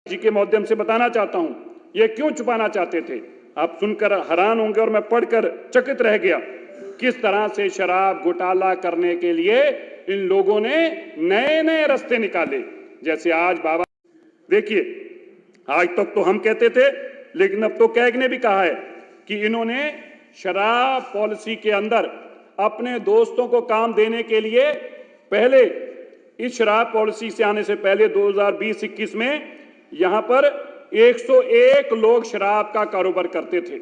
जी के माध्यम से बताना चाहता हूं, ये क्यों छुपाना चाहते थे। आप सुनकर हैरान होंगे और मैं पढ़कर चकित रह गया किस तरह से शराब घोटाला करने के लिए इन लोगों ने नए नए रास्ते निकाले। जैसे आज बाबा, देखिए आज तक तो हम कहते थे, लेकिन अब तो कैग ने भी कहा है कि इन्होंने शराब पॉलिसी के अंदर अपने दोस्तों को काम देने के लिए पहले इस शराब पॉलिसी से आने से पहले 2020-21 में यहां पर 101 लोग शराब का कारोबार करते थे।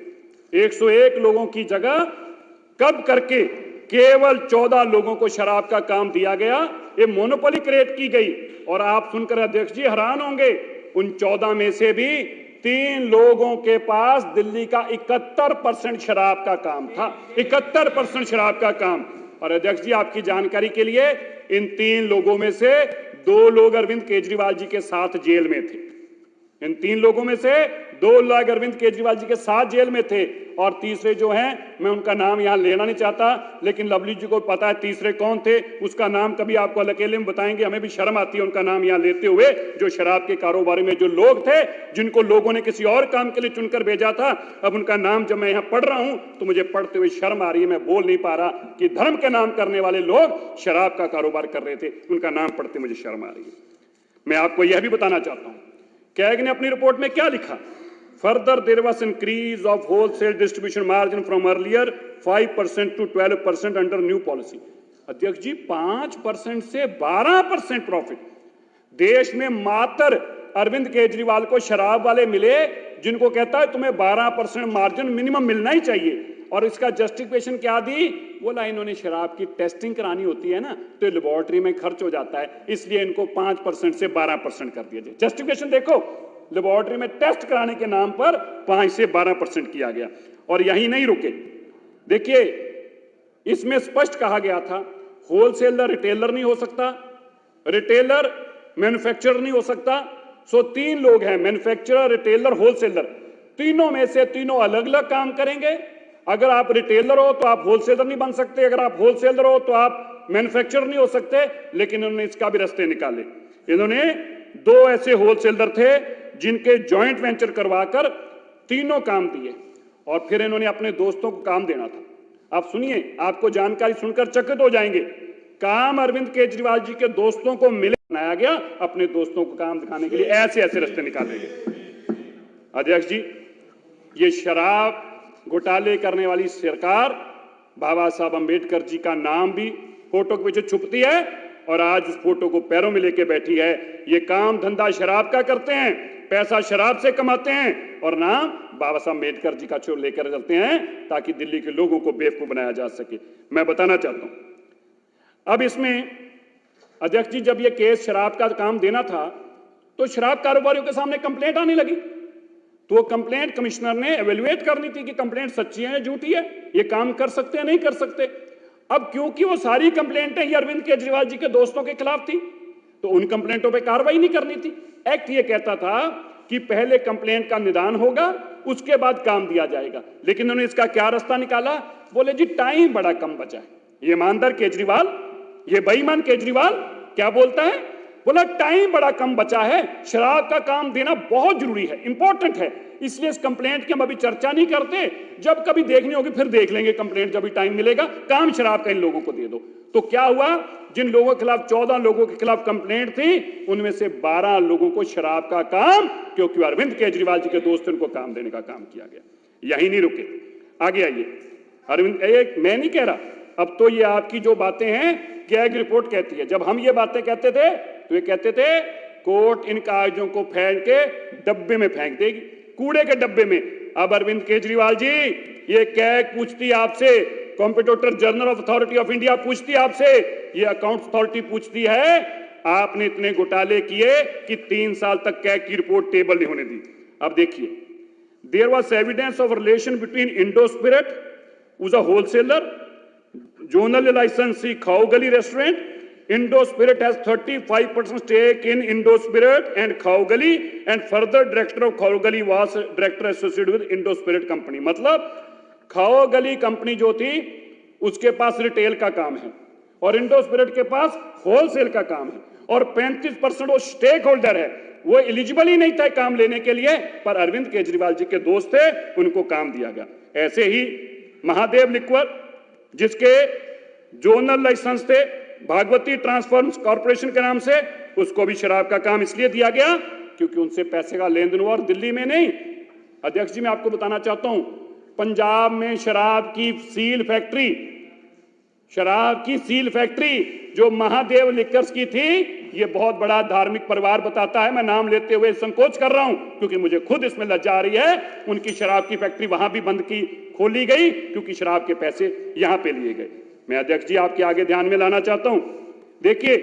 101 लोगों की जगह कब करके केवल 14 लोगों को शराब का काम दिया गया। ये मोनोपोली क्रिएट की गई और आप सुनकर अध्यक्ष जी हैरान होंगे, उन 14 में से भी 3 लोगों के पास दिल्ली का 71% शराब का काम था। 71% शराब का काम। और अध्यक्ष जी आपकी जानकारी के लिए, इन 3 लोगों में से 2 लोग अरविंद केजरीवाल जी के साथ जेल में थे। इन 3 लोगों में से 2 लोग अरविंद केजरीवाल जी के साथ जेल में थे और तीसरे जो हैं, मैं उनका नाम यहां लेना नहीं चाहता, लेकिन लवली जी को पता है तीसरे कौन थे, उसका नाम कभी आपको अकेले में बताएंगे। हमें भी शर्म आती है उनका नाम यहां लेते हुए। जो शराब के कारोबार में जो लोग थे, जिनको लोगों ने किसी और काम के लिए चुनकर भेजा था, अब उनका नाम जब मैं यहां पढ़ रहा हूं तो मुझे पढ़ते हुए शर्म आ रही है। मैं बोल नहीं पा रहा कि धर्म के नाम करने वाले लोग शराब का कारोबार कर रहे थे। उनका नाम पढ़ते मुझे शर्म आ रही है। मैं आपको यह भी बताना चाहता हूं, कैग ने अपनी रिपोर्ट में क्या लिखा। Further there was increase of wholesale distribution margin from earlier 5% to 12% under new policy. अध्यक्ष जी 5% से 12% प्रॉफिट। देश में मात्र अरविंद केजरीवाल को शराब वाले मिले जिनको कहता है तुम्हें 12% मार्जिन मिनिमम मिलना ही चाहिए। और इसका जस्टिफिकेशन क्या दी, बोला इन्होंने शराब की टेस्टिंग करानी होती है ना, तो लेबोरेटरी में खर्च हो जाता है, इसलिए इनको 5% से 12% कर दिया जाए। जस्टिफिकेशन देखो, लेबोरेटरी में टेस्ट कराने के नाम पर 5 से 12% किया गया। और यही नहीं रुके, देखिए इसमें स्पष्ट कहा गया था होलसेलर रिटेलर नहीं हो सकता, रिटेलर मैन्युफैक्चरर नहीं हो सकता। सो 3 लोग हैं, मैन्युफैक्चरर, रिटेलर, होलसेलर। तीनों में से तीनों अलग अलग काम करेंगे। अगर आप रिटेलर हो तो आप होलसेलर नहीं बन सकते, अगर आप होलसेलर हो तो आप मैन्युफैक्चरर नहीं हो सकते। लेकिन इन्होंने इसका भी रास्ते निकाले। इन्होंने 2 ऐसे होलसेलर थे जिनके जॉइंट वेंचर करवाकर तीनों काम दिए और फिर इन्होंने अपने दोस्तों को काम देना था। आप सुनिए, आपको जानकारी सुनकर चकित हो जाएंगे। काम अरविंद केजरीवाल जी के दोस्तों को मिले, बनाया गया अपने दोस्तों को काम दिखाने के लिए। ऐसे ऐसे रास्ते निकाले गए। अध्यक्ष जी, ये शराब घोटाले करने वाली सरकार बाबा साहब अंबेडकर जी का नाम भी फोटो के पीछे छुपती है और आज उस फोटो को पैरों में लेके बैठी है। ये काम धंधा शराब का करते हैं, पैसा शराब से कमाते हैं और नाम बाबा साहब अंबेडकर जी का छोड़ लेकर चलते हैं ताकि दिल्ली के लोगों को बेवकूफ बनाया जा सके। मैं बताना चाहता हूं, अब इसमें अध्यक्ष जी जब ये केस शराब का काम देना था तो शराब कारोबारियों के सामने कंप्लेंट आने लगी, तो कंप्लेंट कमिश्नर ने एवेल्युएट करनी थी कि कंप्लेंट सच्ची है या झूठी है, ये काम कर सकते हैं नहीं कर सकते। अब क्योंकि वो सारी कंप्लेंटें ही अरविंद केजरीवाल जी के दोस्तों के खिलाफ थी तो उन कंप्लेंटों पे कार्रवाई नहीं करनी थी। एक्ट ये कहता था कि पहले कंप्लेंट का निदान होगा, उसके बाद काम दिया जाएगा। लेकिन उन्होंने इसका क्या रास्ता निकाला, बोले जी टाइम बड़ा कम बचा है। ये ईमानदार केजरीवाल, ये बेईमान केजरीवाल क्या बोलता है, बोला टाइम बड़ा कम बचा है, शराब का काम देना बहुत जरूरी है, इंपॉर्टेंट है, इसलिए इस कंप्लेंट की हम अभी चर्चा नहीं करते, जब कभी देखनी होगी फिर देख लेंगे कंप्लेंट, जब भी टाइम मिलेगा, काम शराब का इन लोगों को दे दो। तो क्या हुआ, जिन लोगों के खिलाफ 14 लोगों के खिलाफ कंप्लेंट थी उनमें से 12 लोगों को शराब का काम, क्योंकि अरविंद केजरीवाल जी के दोस्त उनको काम देने का काम किया गया। यही नहीं रुके, आगे आइए। अरविंद, एक मैं नहीं कह रहा, अब तो ये आपकी जो बातें हैं कैग रिपोर्ट कहती है। जब हम ये बातें कहते थे तो ये कहते थे कोर्ट इन कागजों को फेंक के डब्बे में फेंक देगी, कूड़े के डब्बे में। अब अरविंद केजरीवाल जी, ये कैग पूछती आपसे, competitor journal of authority of India पूछती आपसे, ये अकाउंट्स अथॉरिटी पूछती है, आपने इतने घोटाले किए कि 3 साल तक कैग की रिपोर्ट टेबल नहीं होने दी। अब देखिए, there was evidence of relation between Indo Spirit was a wholesaler, zonal licensee Khao Gali restaurant, Indo Spirit has 35% stake in Indo Spirit and Khao Gali, and further director of Khao Gali was director associated with Indo Spirit company। मतलब खाओ गली company जो थी उसके पास retail का काम है और इंडो स्पिरिट के पास होलसेल का काम है और 35% वो स्टेक होल्डर है। वो एलिजिबल ही नहीं था काम लेने के लिए, पर अरविंद केजरीवाल जी के दोस्त थे, उनको काम दिया गया। ऐसे ही महादेव लिक्वर, जिसके जोनल लाइसेंस थे भागवती ट्रांसफॉर्म्स कॉर्पोरेशन के नाम से, उसको भी शराब का काम इसलिए दिया गया क्योंकि उनसे पैसे का लेन देन हुआ, और दिल्ली में नहीं। अध्यक्ष जी, मैं आपको बताना चाहता हूं, पंजाब में शराब की सील फैक्ट्री जो महादेव लिक्कर्स की थी, ये बहुत बड़ा धार्मिक परिवार बताता है। मैं नाम लेते हुए संकोच कर रहा हूं क्योंकि मुझे खुद इसमें लज्जा आ रही है। उनकी शराब की फैक्ट्री वहां भी बंद की, खोली गई क्योंकि शराब के पैसे यहां पे लिए गए। मैं अध्यक्ष जी आपके आगे ध्यान में लाना चाहता हूं, देखिए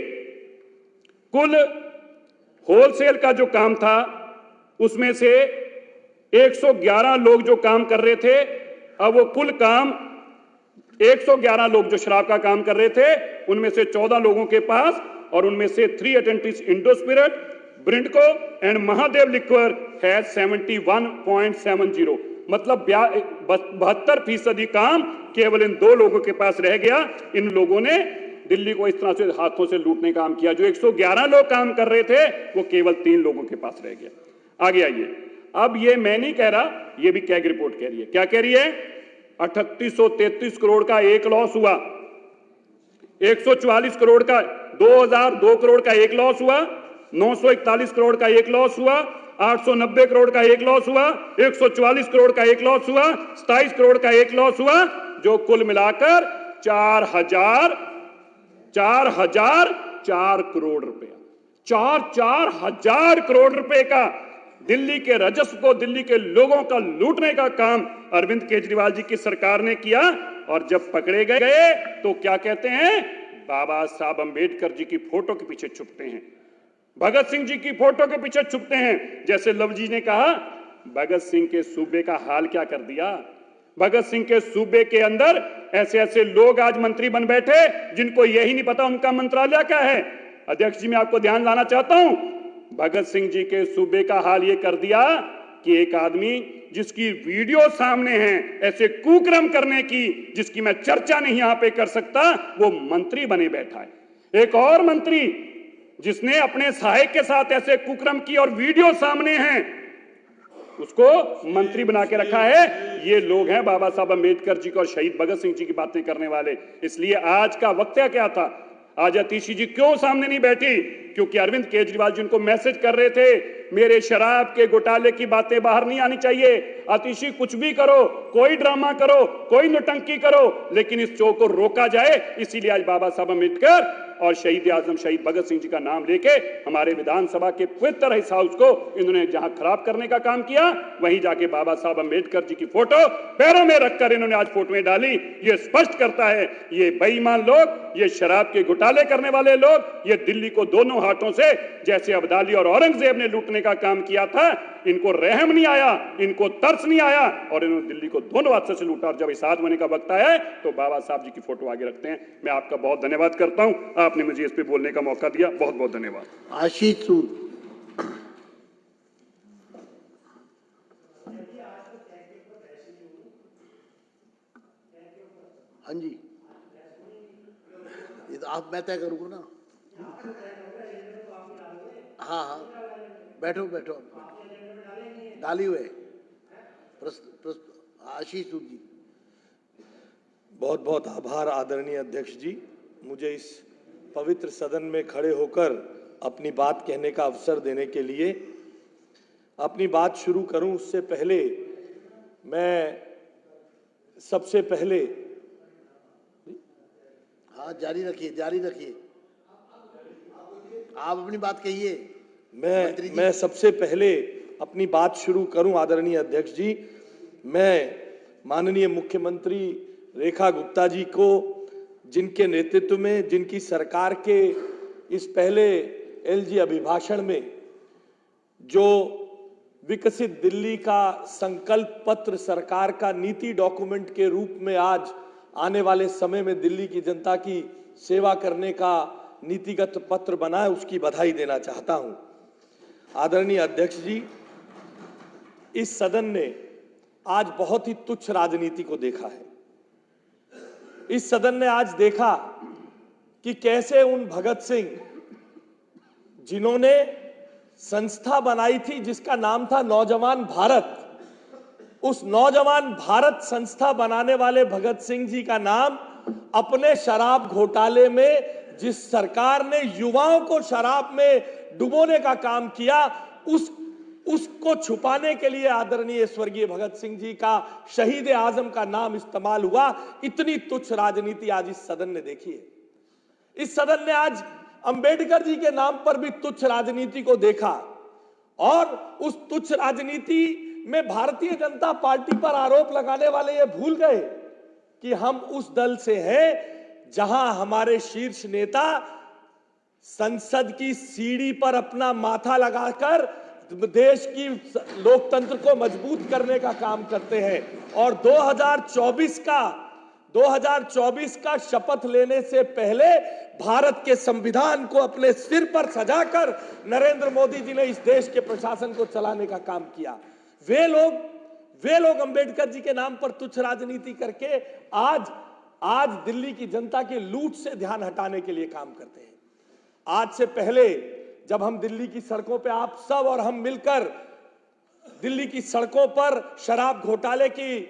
कुल होलसेल का जो काम था उसमें से 111 लोग जो काम कर रहे थे, अब वो कुल काम 111 लोग जो शराब का काम कर रहे थे, उनमें से 14 लोगों के पास, और उनमें से 3 अटेंटिस Indo Spirit, Brindco and Mahadev liquor has 71.70, मतलब 72% काम केवल इन 2 लोगों के पास रह गया। इन लोगों ने दिल्ली को इस तरह से हाथों से लूटने का काम किया। जो 111 लोग काम कर रहे थे वो केवल 3 लोगों के पास रह गया। आगे आइए, अब ये मैं नहीं कह रहा, ये भी कैग रिपोर्ट कह रही है। क्या कह रही है? 3833 करोड़ का एक लॉस हुआ, 144 करोड़ का 2002 करोड़ का एक लॉस हुआ, 941 करोड़ का एक लॉस हुआ, 890 करोड़ का एक लॉस हुआ, 144 करोड़ का एक लॉस हुआ, 27 करोड़ का एक लॉस हुआ, जो कुल मिलाकर 4,004 करोड़ रुपया, 4,000 करोड़ रुपए का दिल्ली के राजस्व को, दिल्ली के लोगों का लूटने का काम अरविंद केजरीवाल जी की सरकार ने किया। और जब पकड़े गए तो क्या कहते हैं? बाबा साहब अंबेडकर जी की फोटो के पीछे छुपते हैं, भगत सिंह जी की फोटो के पीछे छुपते हैं। जैसे लव जी ने कहा, भगत सिंह के सूबे का हाल क्या कर दिया। भगत सिंह के सूबे के अंदर ऐसे ऐसे लोग आज मंत्री बन बैठे जिनको यही नहीं पता उनका मंत्रालय क्या है। अध्यक्ष जी, मैं आपको ध्यान लाना चाहता हूं, भगत सिंह जी के सूबे का हाल ये कर दिया कि एक आदमी जिसकी वीडियो सामने है ऐसे कुकर्म करने की, जिसकी मैं चर्चा नहीं यहां पे कर सकता, वो मंत्री बने बैठा है। एक और मंत्री जिसने अपने सहायक के साथ ऐसे कुकर्म की और वीडियो सामने है, उसको मंत्री बना के रखा है। ये लोग हैं बाबा साहब अंबेडकर जी को और शहीद भगत सिंह जी की बातें करने वाले। इसलिए आज का वक्तव्य क्या था? आज अतिशी जी क्यों सामने नहीं बैठी? क्योंकि अरविंद केजरीवाल जी उनको मैसेज कर रहे थे, मेरे शराब के घोटाले की बातें बाहर नहीं आनी चाहिए। अतिशी कुछ भी करो, कोई ड्रामा करो, कोई नौटंकी करो, लेकिन इस शो को रोका जाए। इसीलिए आज बाबा साहब अम्बेडकर और शहीद आजम शहीद भगत सिंह जी का नाम लेके हमारे विधानसभा के पवित्र इस हाउस को इन्होंने जहां खराब करने का काम किया, वहीं जाके बाबा साहब अम्बेडकर जी की फोटो पैरों में रखकर इन्होंने आज फोटोएं डाली। ये स्पष्ट करता है ये बेईमान लोग, ये शराब के घोटाले करने वाले लोग, ये दिल्ली को दोनों हाथों से जैसे अब्दाली और औरंगजेब ने लूटने का काम किया था, इनको रहम नहीं आया, इनको तरस नहीं आया और इन्होंने दिल्ली को दोनों हाथों से लूटा। और जब इस होने का वक्त आया तो बाबा साहब जी की फोटो आगे रखते हैं। मैं आपका बहुत धन्यवाद करता हूं, आपने मुझे इस पे बोलने का मौका दिया, बहुत बहुत धन्यवाद। आशीष सूद। हाँ जी, ये तो आप, मैं तय करूंगा ना। हाँ हाँ, बैठो बैठो, डाली हुए आशीष सूद जी। बहुत बहुत आभार आदरणीय अध्यक्ष जी, मुझे इस पवित्र सदन में खड़े होकर अपनी बात कहने का अवसर देने के लिए। अपनी बात शुरू करूं उससे पहले मैं सबसे पहले, हाँ जारी रखिए, जारी रखिए, आप अपनी बात कहिए। मैं सबसे पहले अपनी बात शुरू करूं आदरणीय अध्यक्ष जी। मैं माननीय मुख्यमंत्री रेखा गुप्ता जी को, जिनके नेतृत्व में, जिनकी सरकार के इस पहले एलजी अभिभाषण में जो विकसित दिल्ली का संकल्प पत्र सरकार का नीति डॉक्यूमेंट के रूप में आज आने वाले समय में दिल्ली की जनता की सेवा करने का नीतिगत पत्र बना है, उसकी बधाई देना चाहता हूं। आदरणीय अध्यक्ष जी, इस सदन ने आज बहुत ही तुच्छ राजनीति को देखा है। इस सदन ने आज देखा कि कैसे उन भगत सिंह जिन्होंने संस्था बनाई थी जिसका नाम था नौजवान भारत। उस नौजवान भारत संस्था बनाने वाले भगत सिंह जी का नाम अपने शराब घोटाले में, जिस सरकार ने युवाओं को शराब में डुबोने का काम किया, उसको छुपाने के लिए आदरणीय स्वर्गीय भगत सिंह जी का, शहीद आजम का नाम इस्तेमाल हुआ। इतनी तुच्छ राजनीति आज इस सदन ने देखी है। इस सदन ने आज अंबेडकर जी के नाम पर भी तुच्छ राजनीति को देखा और उस तुच्छ राजनीति में भारतीय जनता पार्टी पर आरोप लगाने वाले ये भूल गए कि हम उस दल से हैं जहां हमारे शीर्ष नेता संसद की सीढ़ी पर अपना माथा लगाकर देश की लोकतंत्र को मजबूत करने का काम करते हैं। और 2024 का शपथ लेने से पहले भारत के संविधान को अपने सिर पर सजाकर नरेंद्र मोदी जी ने इस देश के प्रशासन को चलाने का काम किया। वे लोग अंबेडकर जी के नाम पर तुच्छ राजनीति करके आज दिल्ली की जनता के लूट से ध्यान हटाने के लिए काम करते हैं। आज से पहले जब हम दिल्ली की सड़कों पे, आप सब और हम मिलकर दिल्ली की सड़कों पर शराब घोटाले की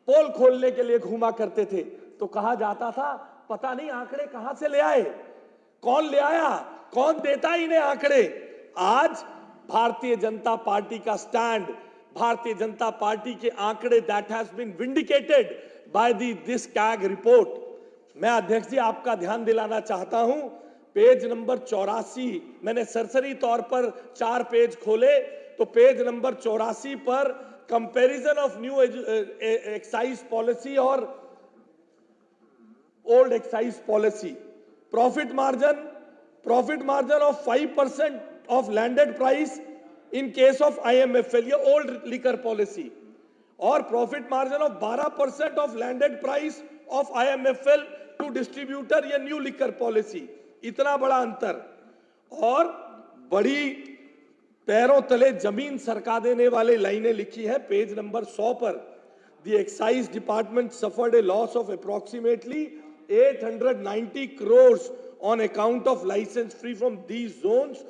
पोल खोलने के लिए घूमा करते थे, तो कहा जाता था पता नहीं आंकड़े कहां से ले आए, कौन ले आया, कौन देता इन्हें आंकड़े। आज भारतीय जनता पार्टी का स्टैंड, भारतीय जनता पार्टी के आंकड़े, that has been vindicated by this CAG report. मैं अध्यक्ष जी आपका ध्यान दिलाना चाहता हूं, पेज नंबर 84, मैंने सरसरी तौर पर 4 पेज खोले, तो पेज नंबर 84 पर comparison of new excise policy और old excise policy, profit margin of 5% of landed price in case of IMFL, ये ओल्ड लिकर पॉलिसी, और profit margin of 12% of landed price of IMFL to distributor, ये new liquor policy. इतना बड़ा अंतर और बड़ी पैरों तले जमीन सरका देने वाली लाइनें लिखी है पेज नंबर 100 पर। The excise department suffered A loss of approximately 890 crores on account of license free from these zones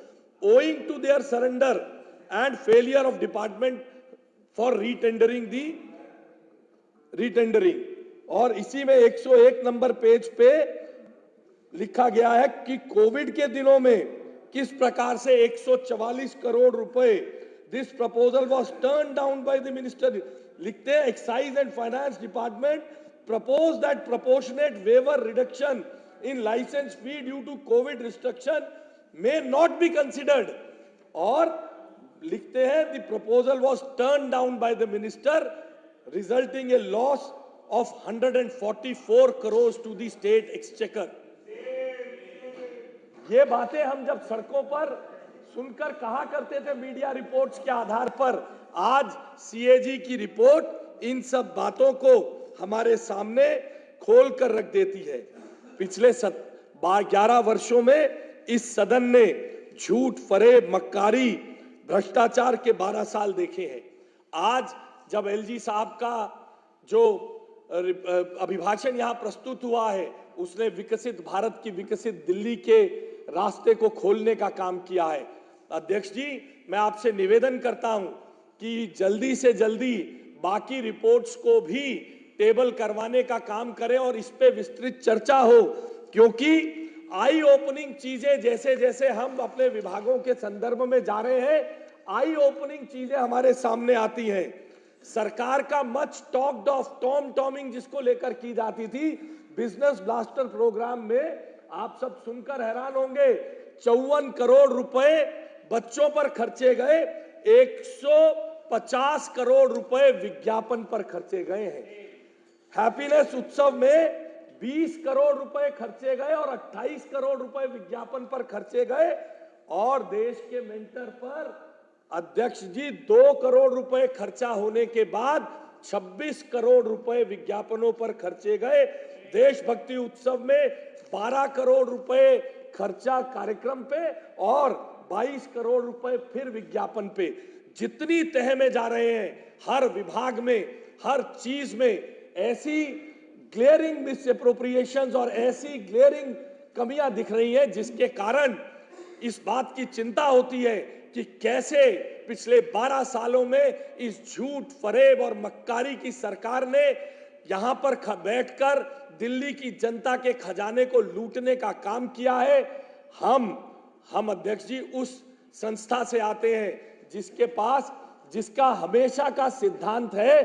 owing to their surrender and failure of department for retendering। और इसी में 101 नंबर पेज पे लिखा गया है कि Covid के दिनों में किस प्रकार से 144 करोड़ रुपए, this proposal was turn down by the minister. लिखते हैं excise and finance department propose that proportionate waiver reduction in licence fee due to COVID restriction may not be considered. और लिखते हैं the proposal was turn down by the minister resulting a loss of 144 crore to the state exchequer. ये बातें हम जब सड़कों पर सुनकर कहा करते थे मीडिया रिपोर्ट्स के आधार पर, आज CAG की रिपोर्ट इन सब बातों को हमारे सामने खोल कर रख देती है। पिछले 11 वर्षों में इस सदन ने झूठ, फरेब, मक्कारी, भ्रष्टाचार के 12 साल देखे हैं। आज जब LG साहब का जो अभिभाषण यहां प्रस्तुत हुआ है, उसने विकसित भारत की, विकसित दिल्ली के रास्ते को खोलने का काम किया है। अध्यक्ष जी, मैं आपसे निवेदन करता हूं कि जल्दी से जल्दी बाकी रिपोर्ट्स को भी टेबल करवाने का काम करें और इस पे विस्तृत चर्चा हो, क्योंकि आई ओपनिंग चीजें जैसे जैसे हम अपने विभागों के संदर्भ में जा रहे हैं, आई ओपनिंग चीजें हमारे सामने आती हैं। सरकार का मच टॉक्ड ऑफ टॉमिंग जिसको लेकर की जाती थी, बिजनेस ब्लास्टर प्रोग्राम में आप सब सुनकर हैरान होंगे, 54 करोड़ रुपए बच्चों पर खर्चे गए, 150 करोड़ रुपए विज्ञापन पर खर्चे गए हैं। हैप्पीनेस उत्सव में 20 करोड़ रुपए खर्चे गए और 28 करोड़ रुपए विज्ञापन पर खर्चे गए, और देश के मेंटर पर अध्यक्ष जी 2 करोड़ रुपए खर्चा होने के बाद 26 करोड़ रुपए विज्ञापनों पर खर्चे गए। देशभक्ति उत्सव में 12 करोड़ रुपए खर्चा कार्यक्रम पे और 22 करोड़ रुपए फिर विज्ञापन पे। जितनी तह में जा रहे हैं, हर विभाग में, हर चीज में ऐसी ग्लेयरिंग मिसअप्रोप्रिएशंस और ऐसी ग्लेयरिंग कमियां दिख रही हैं, जिसके कारण इस बात की चिंता होती है कि कैसे पिछले 12 सालों में इस झूठ, फरेब और मक्कारी की सरकार ने यहां पर बैठकर दिल्ली की जनता के खजाने को लूटने का काम किया है। हम अध्यक्ष जी उस संस्था से आते हैं जिसका हमेशा का सिद्धांत है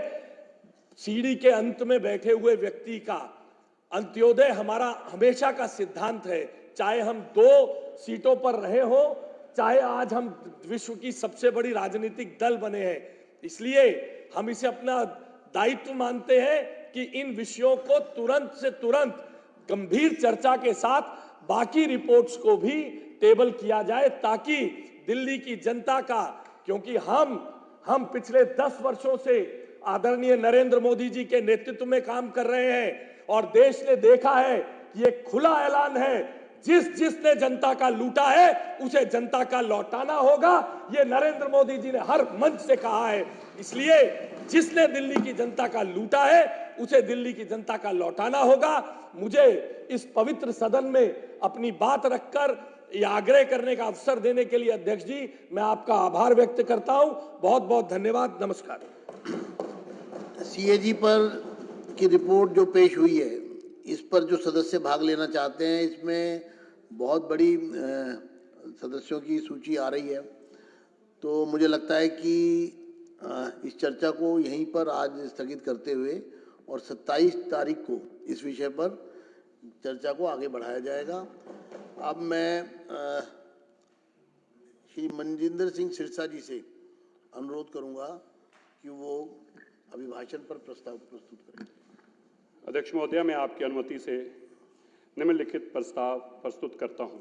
सीढ़ी के अंत में बैठे हुए व्यक्ति का अंत्योदय हमारा हमेशा का सिद्धांत है। चाहे हम 2 सीटों पर रहे हो, चाहे आज हम विश्व की सबसे बड़ी राजनीतिक दल बने हैं, इसलिए हम इसे अपना दायित्व मानते हैं कि इन विषयों को तुरंत से तुरंत गंभीर चर्चा के साथ बाकी रिपोर्ट्स को भी टेबल किया जाए, ताकि दिल्ली की जनता का, क्योंकि हम पिछले 10 वर्षों से आदरणीय नरेंद्र मोदी जी के नेतृत्व में काम कर रहे हैं और देश ने देखा है कि ये खुला ऐलान है, जिसने जनता का लूटा है उसे जनता का लौटाना होगा। ये नरेंद्र मोदी जी ने हर मंच से कहा है। इसलिए जिसने दिल्ली की जनता का लूटा है उसे दिल्ली की जनता का लौटाना होगा। मुझे इस पवित्र सदन में अपनी बात रखकर ये आग्रह करने का अवसर देने के लिए अध्यक्ष जी मैं आपका आभार व्यक्त करता हूं। बहुत बहुत धन्यवाद। नमस्कार। सीएजी पर की रिपोर्ट जो पेश हुई है, इस पर जो सदस्य भाग लेना चाहते हैं, इसमें बहुत बड़ी सदस्यों की सूची आ रही है, तो मुझे लगता है कि इस चर्चा को यहीं पर आज स्थगित करते हुए और 27 तारीख को इस विषय पर चर्चा को आगे बढ़ाया जाएगा। अब मैं श्री मनजिंदर सिंह सिरसा जी से अनुरोध करूंगा कि वो अभिभाषण पर प्रस्ताव प्रस्तुत करें। अध्यक्ष महोदय, मैं आपकी अनुमति से निम्नलिखित प्रस्ताव प्रस्तुत करता हूं।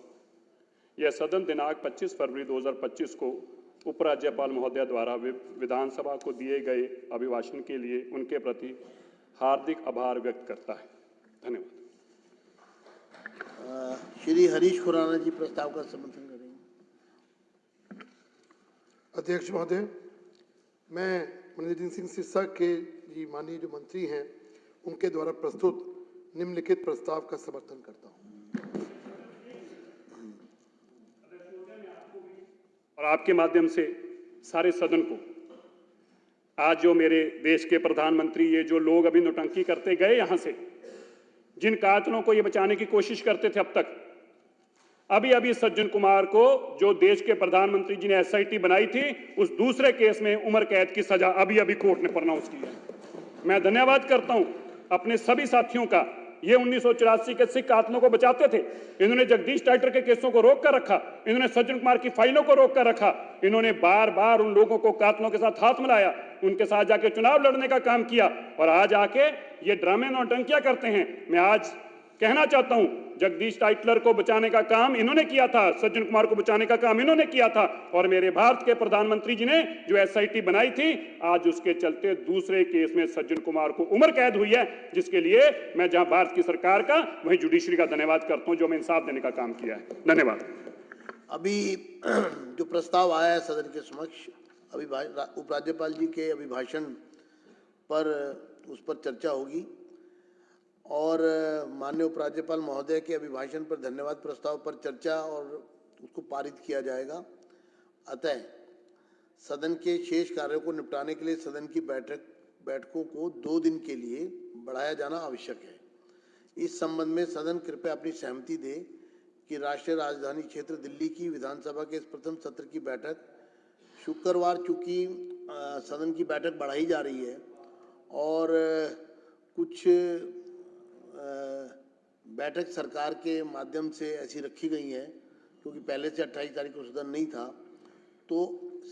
यह सदन दिनांक 25 फरवरी 2025 को उपराज्यपाल महोदय द्वारा विधानसभा को दिए गए अभिभाषण के लिए उनके प्रति हार्दिक आभार व्यक्त करता है। धन्यवाद। श्री हरीश खुराना जी प्रस्ताव का समर्थन करेंगे। अध्यक्ष महोदय, मैं मनजिंदर सिंह सिरसा के जी माननीय जो मंत्री हैं उनके द्वारा प्रस्तुत निम्नलिखित प्रस्ताव का समर्थन करता हूं। और आपके माध्यम से सारे सदन को, आज जो मेरे देश के प्रधानमंत्री, ये जो लोग अभी नौटंकी करते गए यहां से, जिन कातलों को ये बचाने की कोशिश करते थे अब तक, अभी सज्जन कुमार को, जो देश के प्रधानमंत्री जी ने एसआईटी बनाई थी, उस दूसरे केस में उम्र कैद की सजा अभी कोर्ट ने प्रोनाउंस की है। मैं धन्यवाद करता हूं अपने सभी साथियों का। ये 1984 के सिख कातलों को बचाते थे, इन्होंने जगदीश टाइटर के केसों को रोक कर रखा, इन्होंने सज्जन कुमार की फाइलों को रोक कर रखा, इन्होंने बार बार उन लोगों को कातलों के साथ हाथ मिलाया, उनके साथ जाके चुनाव लड़ने का काम किया, और आज आके ये ड्रामे नौटंकियां करते हैं। मैं आज कहना चाहता हूं, जगदीश टाइटलर को बचाने का काम इन्होंने किया था, सज्जन कुमार को बचाने का काम इन्होंने किया था, और मेरे भारत के प्रधानमंत्री जी ने जो एसआईटी बनाई थी, आज उसके चलते दूसरे केस में सज्जन कुमार को उम्र कैद हुई है, जिसके लिए मैं जहां भारत की सरकार का वहीं जुडिशरी का धन्यवाद करता हूं, जो मैं इंसाफ देने का काम किया है। धन्यवाद। अभी जो प्रस्ताव आया है सदन के समक्ष, उपराज्यपाल जी के अभिभाषण पर उस पर चर्चा होगी और माननीय उपराज्यपाल महोदय के अभिभाषण पर धन्यवाद प्रस्ताव पर चर्चा और उसको पारित किया जाएगा। अतः सदन के शेष कार्यों को निपटाने के लिए सदन की बैठकों को 2 दिन के लिए बढ़ाया जाना आवश्यक है। इस संबंध में सदन कृपया अपनी सहमति दे कि राष्ट्रीय राजधानी क्षेत्र दिल्ली की विधानसभा के इस प्रथम सत्र की बैठक शुक्रवार, चूँकि सदन की बैठक बढ़ाई जा रही है और कुछ बैठक सरकार के माध्यम से ऐसी रखी गई है, क्योंकि पहले से 28 तारीख को सदन नहीं था, तो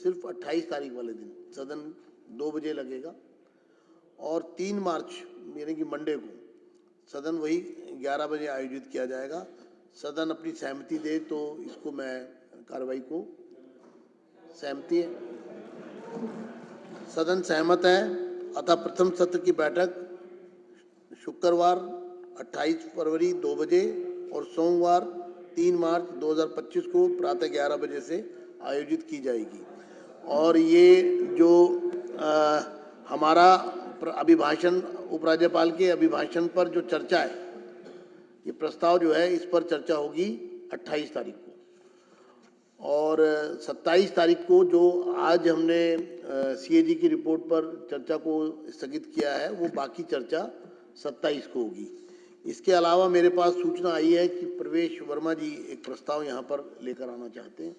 सिर्फ 28 तारीख वाले दिन सदन 2 बजे लगेगा और 3 मार्च यानी कि मंडे को सदन वही 11 बजे आयोजित किया जाएगा। सदन अपनी सहमति दे तो इसको मैं कार्रवाई को, सहमति है, सदन सहमत है। अतः प्रथम सत्र की बैठक शुक्रवार 28 फरवरी 2 बजे और सोमवार 3 मार्च 2025 को प्रातः 11 बजे से आयोजित की जाएगी। और ये जो हमारा अभिभाषण, उपराज्यपाल के अभिभाषण पर जो चर्चा है, ये प्रस्ताव जो है इस पर चर्चा होगी 28 तारीख को। और 27 तारीख को जो आज हमने सीएजी की रिपोर्ट पर चर्चा को स्थगित किया है, वो बाकी चर्चा 27 को होगी। इसके अलावा मेरे पास सूचना आई है कि प्रवेश वर्मा जी एक प्रस्ताव यहाँ पर लेकर आना चाहते हैं।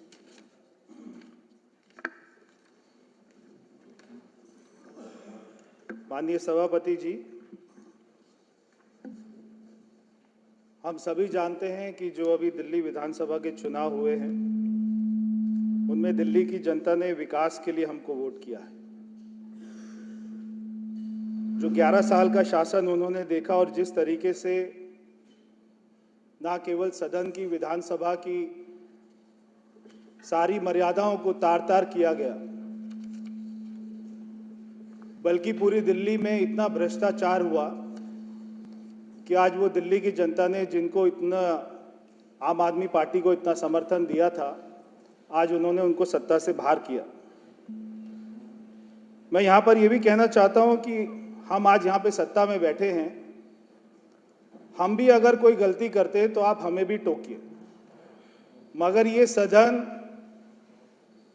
माननीय सभापति जी, हम सभी जानते हैं कि जो अभी दिल्ली विधानसभा के चुनाव हुए हैं, उनमें दिल्ली की जनता ने विकास के लिए हमको वोट किया है। जो 11 साल का शासन उन्होंने देखा और जिस तरीके से ना केवल सदन की, विधानसभा की सारी मर्यादाओं को तार-तार किया गया, बल्कि पूरी दिल्ली में इतना भ्रष्टाचार हुआ कि आज वो दिल्ली की जनता ने जिनको इतना, आम आदमी पार्टी को इतना समर्थन दिया था, आज उन्होंने उनको सत्ता से बाहर किया। मैं यहाँ पर ये भी कहना चाहता हूँ कि हम आज यहाँ पे सत्ता में बैठे हैं, हम भी अगर कोई गलती करते हैं तो आप हमें भी टोकिए, मगर ये सदन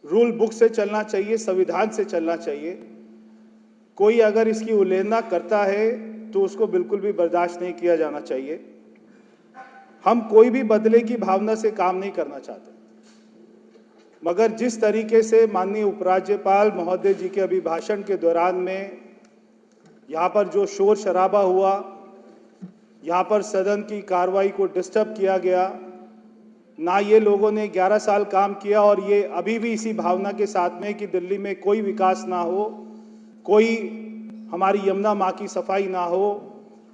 रूल बुक से चलना चाहिए, संविधान से चलना चाहिए। कोई अगर इसकी उल्लंघना करता है तो उसको बिल्कुल भी बर्दाश्त नहीं किया जाना चाहिए। हम कोई भी बदले की भावना से काम नहीं करना चाहते, मगर जिस तरीके से माननीय उपराज्यपाल महोदय जी के अभिभाषण के दौरान में यहाँ पर जो शोर शराबा हुआ, यहाँ पर सदन की कार्रवाई को डिस्टर्ब किया गया, ना ये लोगों ने 11 साल काम किया और ये अभी भी इसी भावना के साथ में कि दिल्ली में कोई विकास ना हो, कोई हमारी यमुना माँ की सफाई ना हो,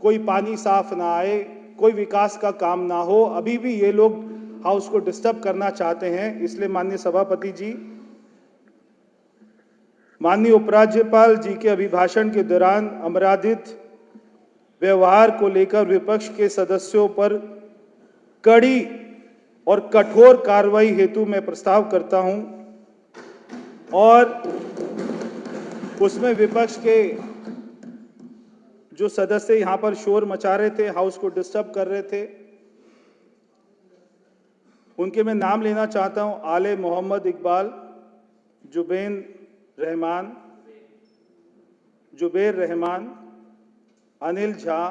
कोई पानी साफ ना आए, कोई विकास का काम ना हो, अभी भी ये लोग हाउस को डिस्टर्ब करना चाहते हैं। इसलिए माननीय सभापति जी, माननीय उपराज्यपाल जी के अभिभाषण के दौरान अमर्यादित व्यवहार को लेकर विपक्ष के सदस्यों पर कड़ी और कठोर कार्रवाई हेतु मैं प्रस्ताव करता हूं और उसमें विपक्ष के जो सदस्य यहां पर शोर मचा रहे थे, हाउस को डिस्टर्ब कर रहे थे, उनके मैं नाम लेना चाहता हूं। आले मोहम्मद इकबाल, जुबेर रहमान, अनिल झा,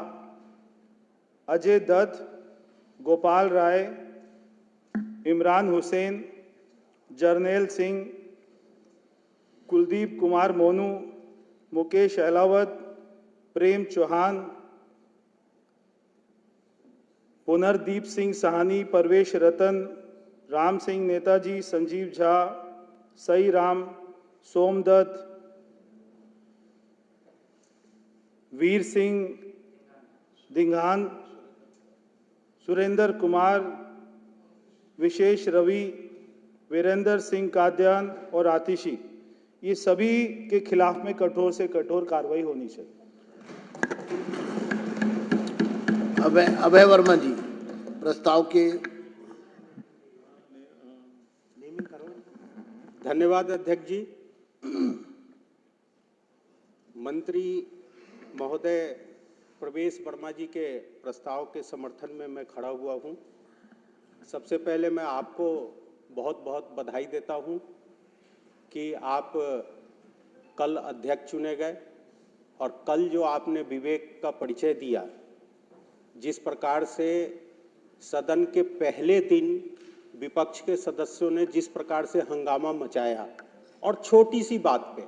अजय दत्त, गोपाल राय, इमरान हुसैन, जर्नैल सिंह, कुलदीप कुमार मोनू, मुकेश अहलावत, प्रेम चौहान, पुनरदीप सिंह साहनी, परवेश रतन, राम सिंह नेताजी, संजीव झा, सई राम, सोमदत्त, वीर सिंह दिंघान, सुरेंद्र कुमार, विशेष रवि, वीरेंद्र सिंह काद्यान और आतिशी, ये सभी के खिलाफ में कठोर से कठोर कार्रवाई होनी चाहिए। अभय वर्मा जी प्रस्ताव के। धन्यवाद अध्यक्ष जी। मंत्री महोदय प्रवेश वर्मा जी के प्रस्ताव के समर्थन में मैं खड़ा हुआ हूं। सबसे पहले मैं आपको बहुत बहुत बधाई देता हूं कि आप कल अध्यक्ष चुने गए और कल जो आपने विवेक का परिचय दिया, जिस प्रकार से सदन के पहले दिन विपक्ष के सदस्यों ने जिस प्रकार से हंगामा मचाया और छोटी सी बात पे,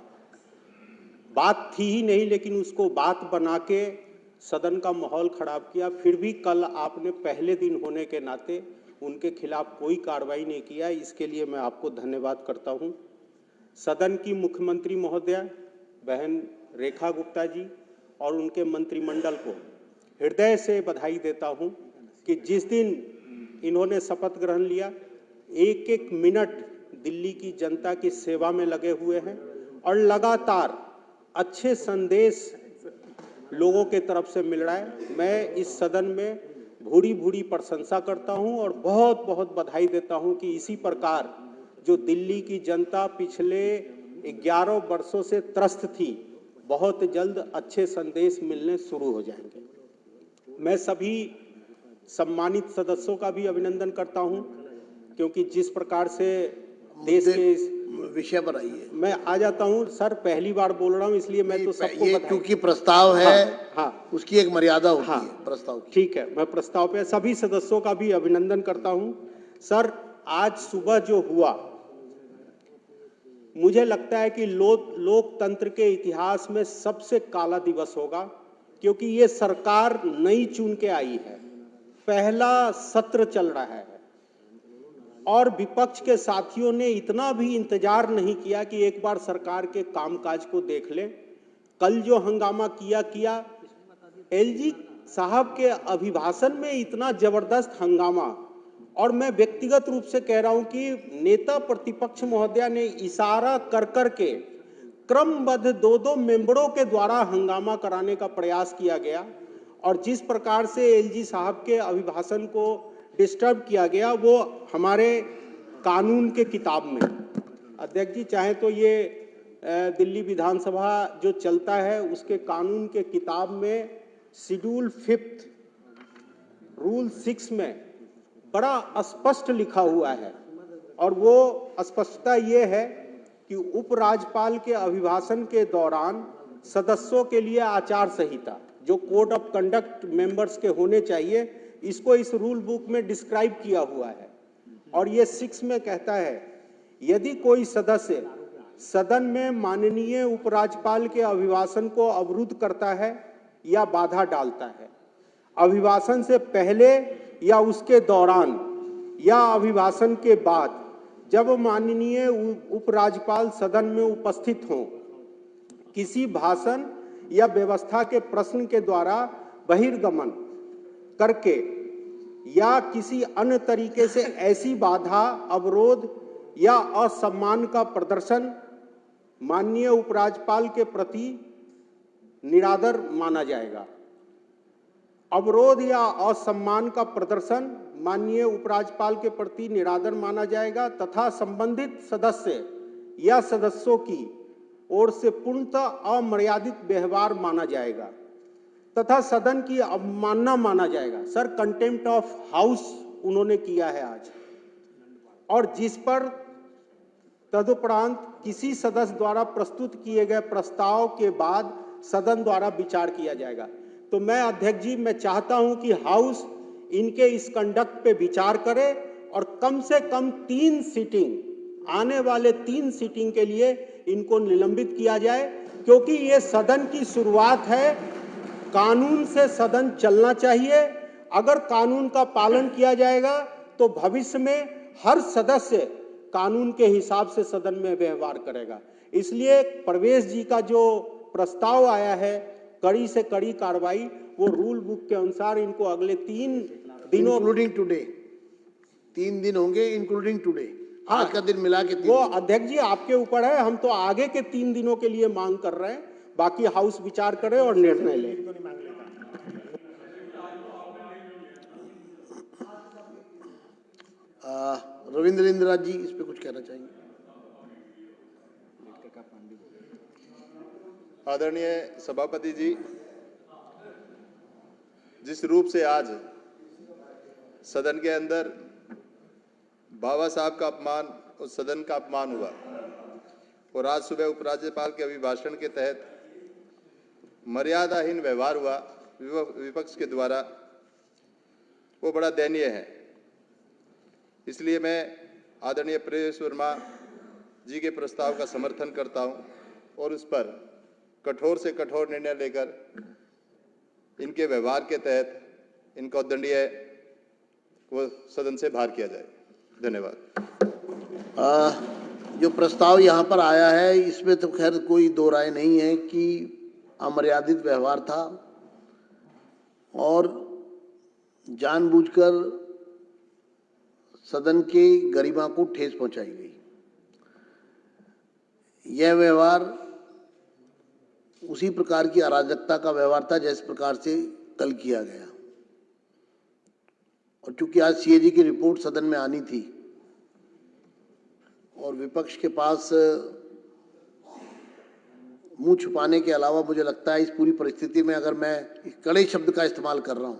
बात थी ही नहीं लेकिन उसको बात बना के सदन का माहौल खराब किया, फिर भी कल आपने पहले दिन होने के नाते उनके खिलाफ कोई कार्रवाई नहीं किया। इसके लिए मैं आपको धन्यवाद करता हूं। सदन की मुख्यमंत्री महोदया बहन रेखा गुप्ता जी और उनके मंत्रिमंडल को हृदय से बधाई देता हूं कि जिस दिन इन्होंने शपथ ग्रहण लिया, एक एक मिनट दिल्ली की जनता की सेवा में लगे हुए हैं और लगातार अच्छे संदेश लोगों के तरफ से मिल रहा है। मैं इस सदन में भूरी भूरी प्रशंसा करता हूं और बहुत बहुत बधाई देता हूं कि इसी प्रकार जो दिल्ली की जनता पिछले 11 वर्षों से त्रस्त थी, बहुत जल्द अच्छे संदेश मिलने शुरू हो जाएंगे। मैं सभी सम्मानित सदस्यों का भी अभिनंदन करता हूं क्योंकि जिस प्रकार से देश के विषय पर आइए। मैं आ जाता हूं सर, पहली बार बोल रहा हूं इसलिए मैं तो सबको ये बधाई। क्योंकि प्रस्ताव है, हाँ, उसकी एक मर्यादा होती हाँ, है प्रस्ताव की। ठीक है, मैं प्रस्ताव पे सभी सदस्यों का भी अभिनंदन करता हूं। सर, आज सुबह जो हुआ, मुझे लगता है कि लोकतंत्र के इतिहास में सबसे काला दिवस होगा, क्योंकि ये सरकार नई चुन के आई है, पहला सत्र चल रहा है और विपक्ष के साथियों ने इतना भी इंतजार नहीं किया कि एक बार सरकार के कामकाज को देख लें। कल जो हंगामा किया, एलजी साहब के अभिभाषण में इतना जबरदस्त हंगामा, और मैं व्यक्तिगत रूप से कह रहा हूं कि नेता प्रतिपक्ष महोदया ने इशारा कर के क्रमबद्ध दो मेंबरों के द्वारा हंगामा कराने का प्रयास किया गया, और जिस प्रकार से एलजी साहब के अभिभाषण को डिस्टर्ब किया गया वो हमारे कानून के किताब में, अध्यक्ष जी चाहे तो ये दिल्ली विधानसभा जो चलता है उसके कानून के किताब में शेड्यूल 5 रूल 6 में बड़ा स्पष्ट लिखा हुआ है, और वो स्पष्टता ये है कि उपराज्यपाल के अभिभाषण के दौरान सदस्यों के लिए आचार संहिता, जो कोड ऑफ कंडक्ट मेंबर्स के होने चाहिए, इसको इस रूल बुक में डिस्क्राइब किया हुआ है। और ये 6 में कहता है, यदि कोई सदस्य सदन में माननीय उपराज्यपाल के अभिभाषण को अवरुद्ध करता है या बाधा डालता है, अभिभाषण से पहले या उसके दौरान या अभिभाषण के बाद, जब माननीय उपराज्यपाल सदन में उपस्थित हों, किसी भाषण या व्यवस्था के प्रश्न के द्वारा बहिर्गमन करके या किसी अन्य तरीके से ऐसी बाधा, अवरोध या असम्मान का प्रदर्शन माननीय उपराज्यपाल के प्रति निरादर माना जाएगा। अवरोध या असम्मान का प्रदर्शन माननीय उपराज्यपाल के प्रति निरादर माना जाएगा तथा संबंधित सदस्य या सदस्यों की ओर से पूर्णतः अमर्यादित व्यवहार माना जाएगा तथा सदन की अवमानना माना जाएगा। सर, कंटेम्प्ट ऑफ हाउस उन्होंने किया है आज, और जिस पर तदुपरांत किसी सदस्य द्वारा प्रस्तुत किए गए प्रस्ताव के बाद सदन द्वारा विचार किया जाएगा। तो मैं अध्यक्ष जी, मैं चाहता हूं कि हाउस इनके इस कंडक्ट पे विचार करे और कम से कम 3 सीटिंग, आने वाले 3 सीटिंग के लिए इनको निलंबित किया जाए, क्योंकि ये सदन की शुरुआत है। कानून से सदन चलना चाहिए। अगर कानून का पालन किया जाएगा तो भविष्य में हर सदस्य कानून के हिसाब से सदन में व्यवहार करेगा। इसलिए प्रवेश जी का जो प्रस्ताव आया है, कड़ी से कड़ी कार्रवाई, वो रूल बुक के अनुसार इनको अगले 3 दिनों, इंक्लूडिंग टुडे, 3 दिन होंगे इंक्लूडिंग टुडे, आज का दिन मिला के 3 वो अध्यक्ष जी आपके ऊपर है। हम तो आगे के 3 दिनों के लिए मांग कर रहे हैं, बाकी हाउस विचार करे और निर्णय ले। रविंद्र इंद्राज जी इस पे कुछ कहना चाहेंगे? आदरणीय सभापति जी, जिस रूप से आज सदन के अंदर बाबा साहब का अपमान और सदन का अपमान हुआ, और आज सुबह उपराज्यपाल के अभिभाषण के तहत मर्यादाहीन व्यवहार हुआ विपक्ष के द्वारा, वो बड़ा दयनीय है। इसलिए मैं आदरणीय प्रवेश वर्मा जी के प्रस्ताव का समर्थन करता हूं और उस पर कठोर से कठोर निर्णय लेकर इनके व्यवहार के तहत इनका दंडनीय वो सदन से बाहर किया जाए। धन्यवाद। जो प्रस्ताव यहाँ पर आया है, इसमें तो खैर कोई दो राय नहीं है कि अमर्यादित व्यवहार था और जानबूझकर सदन की गरिमा को ठेस पहुंचाई गई। यह व्यवहार उसी प्रकार की अराजकता का व्यवहार था जिस प्रकार से कल किया गया, और चूंकि आज सीएजी की रिपोर्ट सदन में आनी थी और विपक्ष के पास मुंह छुपाने के अलावा, मुझे लगता है इस पूरी परिस्थिति में अगर मैं कड़े शब्द का इस्तेमाल कर रहा हूं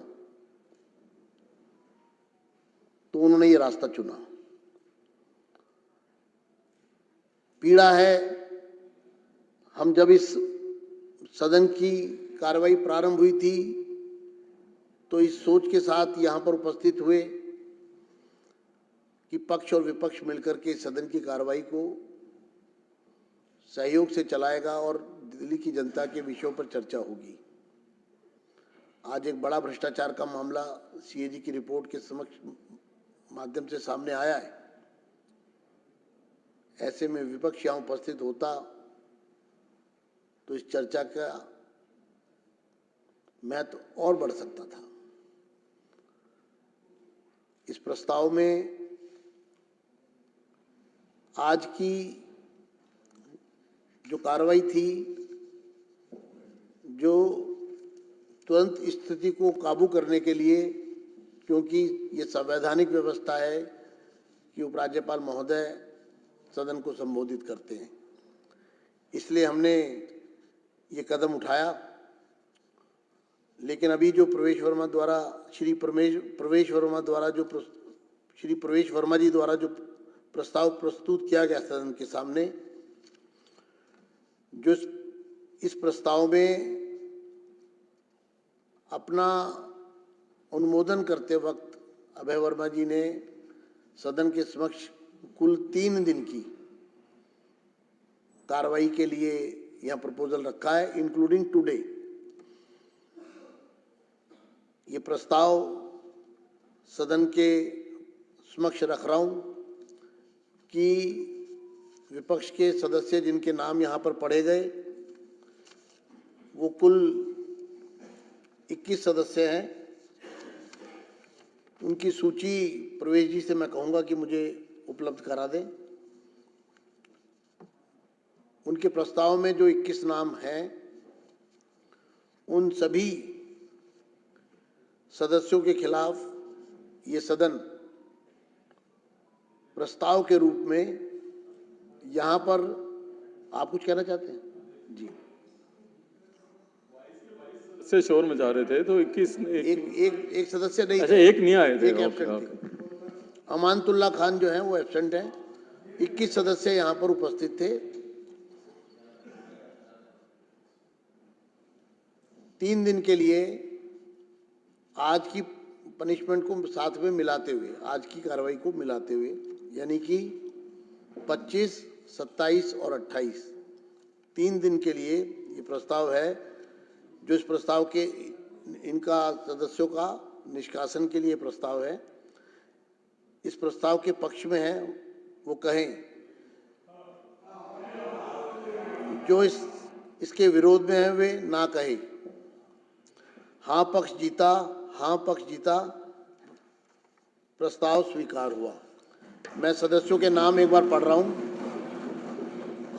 तो उन्होंने ये रास्ता चुना। पीड़ा है। हम जब इस सदन की कार्रवाई प्रारंभ हुई थी तो इस सोच के साथ यहाँ पर उपस्थित हुए कि पक्ष और विपक्ष मिलकर के सदन की कार्रवाई को सहयोग से चलाएगा और दिल्ली की जनता के विषयों पर चर्चा होगी। आज एक बड़ा भ्रष्टाचार का मामला सीएजी की रिपोर्ट के माध्यम से सामने आया है। ऐसे में विपक्ष यहाँ उपस्थित होता तो इस चर्चा का महत्व और बढ़ सकता था। इस प्रस्ताव में आज की जो कार्रवाई थी, जो तुरंत स्थिति को काबू करने के लिए, क्योंकि ये संवैधानिक व्यवस्था है कि उपराज्यपाल महोदय सदन को संबोधित करते हैं, इसलिए हमने ये कदम उठाया। लेकिन अभी जो श्री प्रवेश वर्मा जी द्वारा जो प्रस्ताव प्रस्तुत किया गया सदन के सामने, जो इस प्रस्ताव में अपना अनुमोदन करते वक्त अभय वर्मा जी ने सदन के समक्ष कुल 3 दिन की कार्रवाई के लिए यह प्रपोजल रखा है, इंक्लूडिंग टुडे। ये प्रस्ताव सदन के समक्ष रख रहा हूं कि विपक्ष के सदस्य जिनके नाम यहाँ पर पढ़े गए वो कुल 21 सदस्य हैं। उनकी सूची प्रवेश जी से मैं कहूँगा कि मुझे उपलब्ध करा दें। उनके प्रस्ताव में जो 21 नाम हैं, उन सभी सदस्यों के खिलाफ ये सदन प्रस्ताव के रूप में यहाँ पर, आप कुछ कहना चाहते हैं जी? से शोर मचा रहे थे तो 21 एक सदस्य नहीं, अच्छा एक नहीं आए थे, एक एब्सेंट थे। अमानतुल्ला खान जो है वो एब्सेंट हैं। 21 सदस्य यहाँ पर उपस्थित थे। 3 दिन के लिए आज की पनिशमेंट को साथ में मिलाते हुए, आज की कार्रवाई को मिलाते हुए, यानी कि 25, 27 और 28 3 दिन के लिए ये प्रस्ताव है। जो इस प्रस्ताव के इनका सदस्यों का निष्कासन के लिए प्रस्ताव है। इस प्रस्ताव के पक्ष में है वो कहें, जो इसके विरोध में है वे ना कहे। हाँ पक्ष जीता, हाँ पक्ष जीता, प्रस्ताव स्वीकार हुआ। मैं सदस्यों के नाम एक बार पढ़ रहा हूं।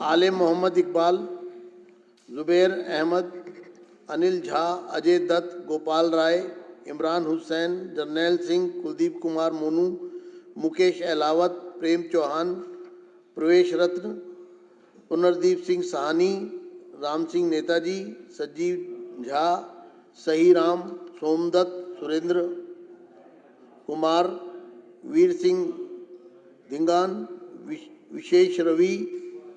आलिम मोहम्मद इकबाल, जुबैर अहमद, अनिल झा, अजय दत्त, गोपाल राय, इमरान हुसैन, जर्नैल सिंह, कुलदीप कुमार मोनू, मुकेश अहलावत, प्रेम चौहान, प्रवेश रत्न, पुनर्दीप सिंह साहनी, राम सिंह नेताजी, सजीव झा, सही राम, सोमदत्त, सुरेंद्र कुमार, वीर सिंह धिंगान, विशेष रवि,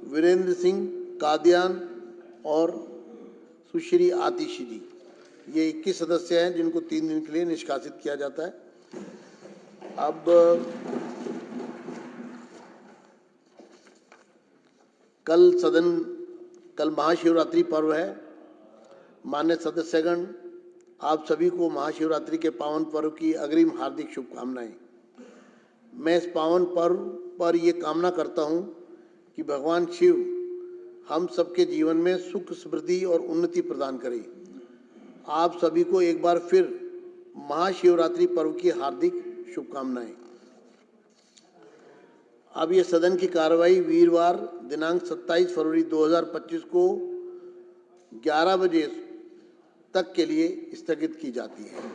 वीरेंद्र सिंह कादियान और सुश्री आतिशी जी। ये 21 सदस्य हैं जिनको 3 दिन के लिए निष्कासित किया जाता है। अब कल महाशिवरात्रि पर्व है। मान्य सदस्यगण, आप सभी को महाशिवरात्रि के पावन पर्व की अग्रिम हार्दिक शुभकामनाएं। मैं इस पावन पर्व पर ये कामना करता हूँ कि भगवान शिव हम सबके जीवन में सुख, समृद्धि और उन्नति प्रदान करें। आप सभी को एक बार फिर महाशिवरात्रि पर्व की हार्दिक शुभकामनाएं। अब ये सदन की कार्रवाई वीरवार दिनांक 27 फरवरी 2025 को 11 बजे तक के लिए स्थगित की जाती है।